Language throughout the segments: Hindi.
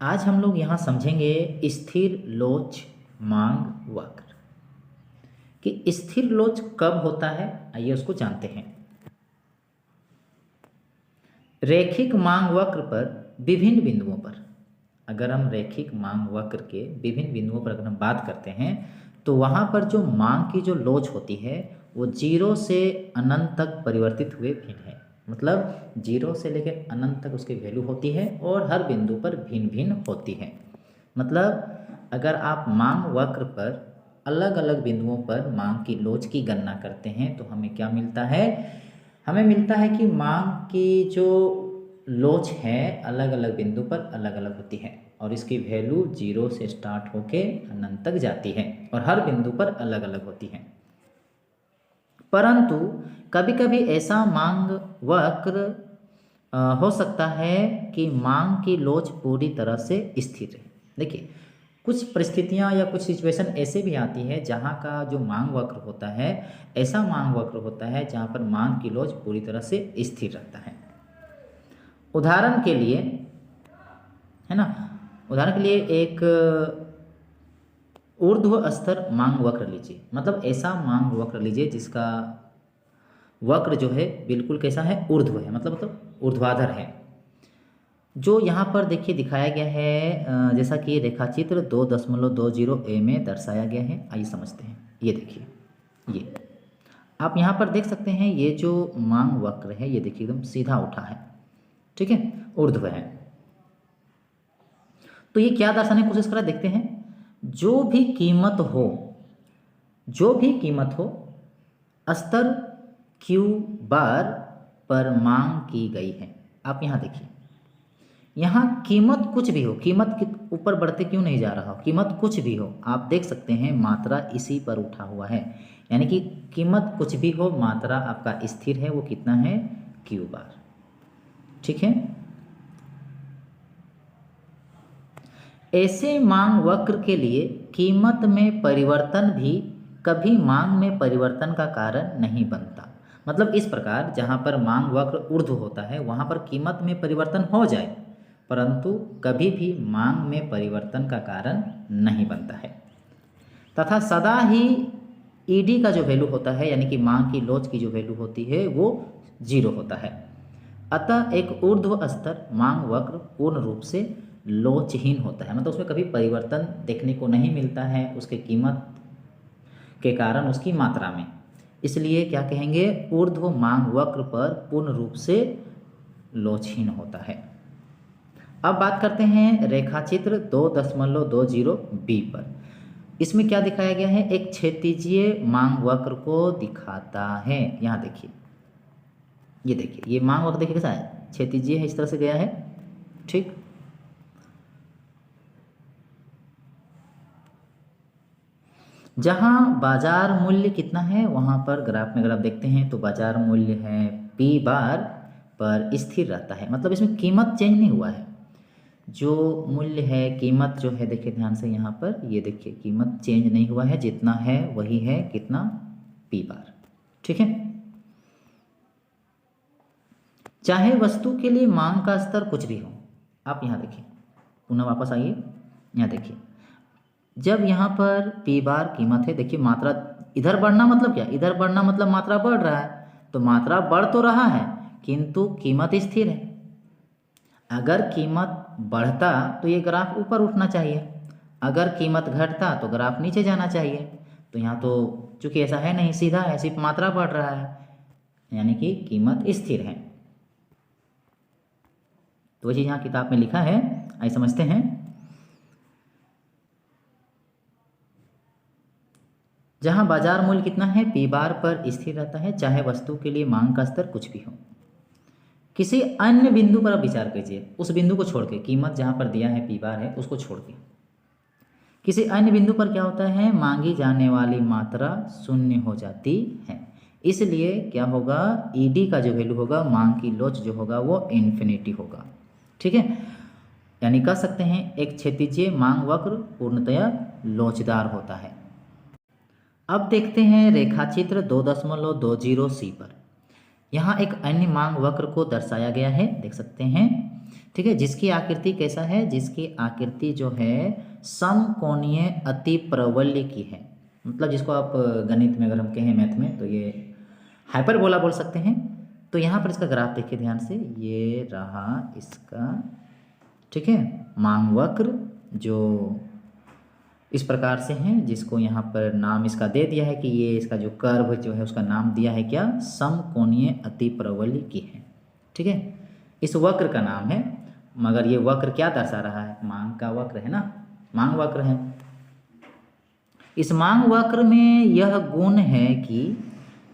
आज हम लोग यहाँ समझेंगे स्थिर लोच मांग वक्र कि स्थिर लोच कब होता है। आइए उसको जानते हैं। रैखिक मांग वक्र पर विभिन्न बिंदुओं पर, अगर हम रैखिक मांग वक्र के विभिन्न बिंदुओं पर अगर हम बात करते हैं तो वहाँ पर जो मांग की जो लोच होती है वो 0 से अनंत तक परिवर्तित हुए भिन्न है। मतलब 0 से लेकर अनंत तक उसकी वैल्यू होती है और हर बिंदु पर भिन्न भिन्न होती है। मतलब अगर आप मांग वक्र पर अलग अलग बिंदुओं पर मांग की लोच की गणना करते हैं तो हमें क्या मिलता है? हमें मिलता है कि मांग की जो लोच है अलग अलग बिंदु पर अलग अलग होती है और इसकी वैल्यू 0 से स्टार्ट होके अनंत तक जाती है और हर बिंदु पर अलग अलग होती है। परंतु कभी कभी ऐसा मांग वक्र हो सकता है कि मांग की लोच पूरी तरह से स्थिर रहे। देखिए, कुछ परिस्थितियां या कुछ सिचुएशन ऐसे भी आती है जहां का जो मांग वक्र होता है, ऐसा मांग वक्र होता है जहां पर मांग की लोच पूरी तरह से स्थिर रहता है। उदाहरण के लिए, है ना, उदाहरण के लिए एक ऊर्ध्व स्तर मांग वक्र लीजिए। मतलब ऐसा मांग वक्र लीजिए जिसका वक्र जो है बिल्कुल कैसा है? ऊर्ध्व है, मतलब ऊर्ध्वाधर है। जो यहाँ पर देखिए दिखाया गया है, जैसा कि रेखाचित्र 2.20 ए में दर्शाया गया है। आइए समझते हैं। ये देखिए, ये आप यहाँ पर देख सकते हैं, ये जो मांग वक्र है ये देखिए एकदम सीधा उठा है, ठीक है, ऊर्ध्व है। तो ये क्या दर्शाने की कोशिश कर रहा है? देखते हैं। जो भी कीमत हो, जो भी कीमत हो, स्तर Q बार पर मांग की गई है। आप यहाँ देखिए, यहाँ कीमत कुछ भी हो, कीमत के ऊपर बढ़ते क्यों नहीं जा रहा हो, कीमत कुछ भी हो, आप देख सकते हैं मात्रा इसी पर उठा हुआ है। यानी कि कीमत कुछ भी हो, मात्रा आपका स्थिर है। वो कितना है? Q बार, ठीक है। ऐसे मांग वक्र के लिए कीमत में परिवर्तन भी कभी मांग में परिवर्तन का कारण नहीं बनता। मतलब इस प्रकार जहाँ पर मांग वक्र ऊर्ध्व होता है वहाँ पर कीमत में परिवर्तन हो जाए, परंतु कभी भी मांग में परिवर्तन का कारण नहीं बनता है। तथा सदा ही ईडी का जो वैल्यू होता है, यानी कि मांग की लोच की जो वैल्यू होती है वो 0 होता है। अतः एक ऊर्ध्व स्तर मांग वक्र पूर्ण रूप से लोचहीन होता है। मतलब उसमें कभी परिवर्तन देखने को नहीं मिलता है उसके कीमत के कारण उसकी मात्रा में। इसलिए क्या कहेंगे? ऊर्ध्व मांग वक्र पर पूर्ण रूप से लोचहीन होता है। अब बात करते हैं रेखाचित्र 2.20 बी पर। इसमें क्या दिखाया गया है? एक क्षैतिजीय मांग वक्र को दिखाता है। यहाँ देखिए, ये देखिए, ये मांग वक्र देखिए कैसा है? क्षैतिजीय है, इस तरह से गया है, ठीक। जहां बाजार मूल्य कितना है, वहां पर ग्राफ में अगर आप देखते हैं तो बाजार मूल्य है P बार पर स्थिर रहता है। मतलब इसमें कीमत चेंज नहीं हुआ है। जो मूल्य है, कीमत जो है, देखिए ध्यान से यहाँ पर, ये देखिए कीमत चेंज नहीं हुआ है, जितना है वही है, कितना? P बार, ठीक है। चाहे वस्तु के लिए मांग का स्तर कुछ भी हो। आप यहाँ देखिए, पुनः वापस आइए, यहाँ देखिए, जब यहाँ पर P बार कीमत है, देखिए मात्रा इधर बढ़ना मतलब क्या? इधर बढ़ना मतलब मात्रा बढ़ रहा है। तो मात्रा बढ़ तो रहा है किंतु कीमत स्थिर है। अगर कीमत बढ़ता तो ये ग्राफ ऊपर उठना चाहिए, अगर कीमत घटता तो ग्राफ नीचे जाना चाहिए। तो यहाँ तो चूंकि ऐसा है नहीं, सीधा है, सिर्फ मात्रा बढ़ रहा है, यानी कि कीमत स्थिर है। तो वही यहाँ किताब में लिखा है, आइए समझते हैं। जहां बाजार मूल्य कितना है? P बार पर स्थिर रहता है, चाहे वस्तु के लिए मांग का स्तर कुछ भी हो। किसी अन्य बिंदु पर आप विचार कीजिए, उस बिंदु को छोड़ के, कीमत जहां पर दिया है P बार है उसको छोड़ के किसी अन्य बिंदु पर क्या होता है? मांगी जाने वाली मात्रा शून्य हो जाती है। इसलिए क्या होगा? ईडी का जो वैल्यू होगा, मांग की लोच जो होगा, वो इन्फिनिटी होगा, ठीक है। यानी कह सकते हैं एक क्षैतिजीय मांग वक्र पूर्णतया लोचदार होता है। अब देखते हैं रेखाचित्र 2.20 सी पर। यहाँ एक अन्य मांग वक्र को दर्शाया गया है, देख सकते हैं। ठीक है, जिसकी आकृति कैसा है, जिसकी आकृति जो है समकोणीय अतिप्रवल्य की है। मतलब जिसको आप गणित में अगर हम कहें, मैथ में, तो ये हाइपरबोला बोल सकते हैं। तो यहाँ पर इसका ग्राफ देखिए ध्यान से, ये रहा इसका, ठीक है, मांग वक्र जो इस प्रकार से है, जिसको यहाँ पर नाम इसका दे दिया है कि ये इसका जो कर्व जो है उसका नाम दिया है क्या, समकोणीय अतिप्रवल्य की है। ठीक है, इस वक्र का नाम है, मगर ये वक्र क्या दर्शा रहा है, मांग का वक्र है ना, मांग वक्र है। इस मांग वक्र में यह गुण है कि,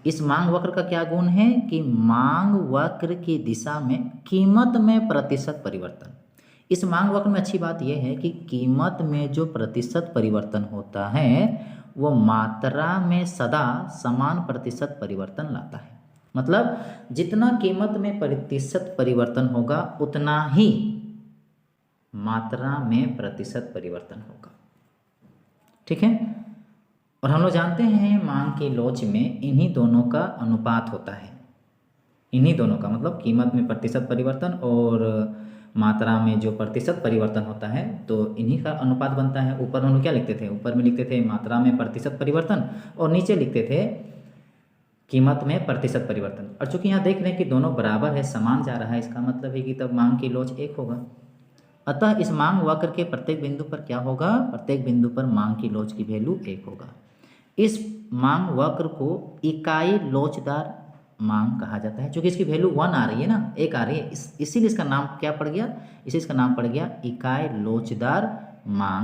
इस मांग वक्र का क्या गुण है कि मांग वक्र की दिशा में कीमत में प्रतिशत परिवर्तन। इस मांग वक्र में अच्छी बात यह है कि कीमत में जो प्रतिशत परिवर्तन होता है वो मात्रा में सदा समान प्रतिशत परिवर्तन लाता है। मतलब जितना कीमत में प्रतिशत परिवर्तन होगा उतना ही मात्रा में प्रतिशत परिवर्तन होगा। ठीक है, और हम लोग जानते हैं मांग की लोच में इन्हीं दोनों का अनुपात होता है, इन्हीं दोनों का, मतलब कीमत में प्रतिशत परिवर्तन और मात्रा में जो प्रतिशत परिवर्तन होता है, तो इन्हीं का अनुपात बनता है। ऊपर हम लोग क्या लिखते थे, ऊपर में लिखते थे मात्रा में प्रतिशत परिवर्तन और नीचे लिखते थे कीमत में प्रतिशत परिवर्तन। और चूंकि यहाँ देख रहे हैं कि दोनों बराबर है, समान जा रहा है, इसका मतलब है कि तब मांग की लोच 1 होगा। अतः इस मांग वक्र के प्रत्येक बिंदु पर क्या होगा, प्रत्येक बिंदु पर मांग की लोच की वैल्यू 1 होगा। इस मांग वक्र को इकाई लोचदार मांग कहा जाता है, क्योंकि इसकी वैल्यू 1 आ रही है ना, 1 आ रही है, इसीलिए इसका नाम क्या पड़ गया, इसी इसका नाम पड़ गया इकाई लोचदार मांग।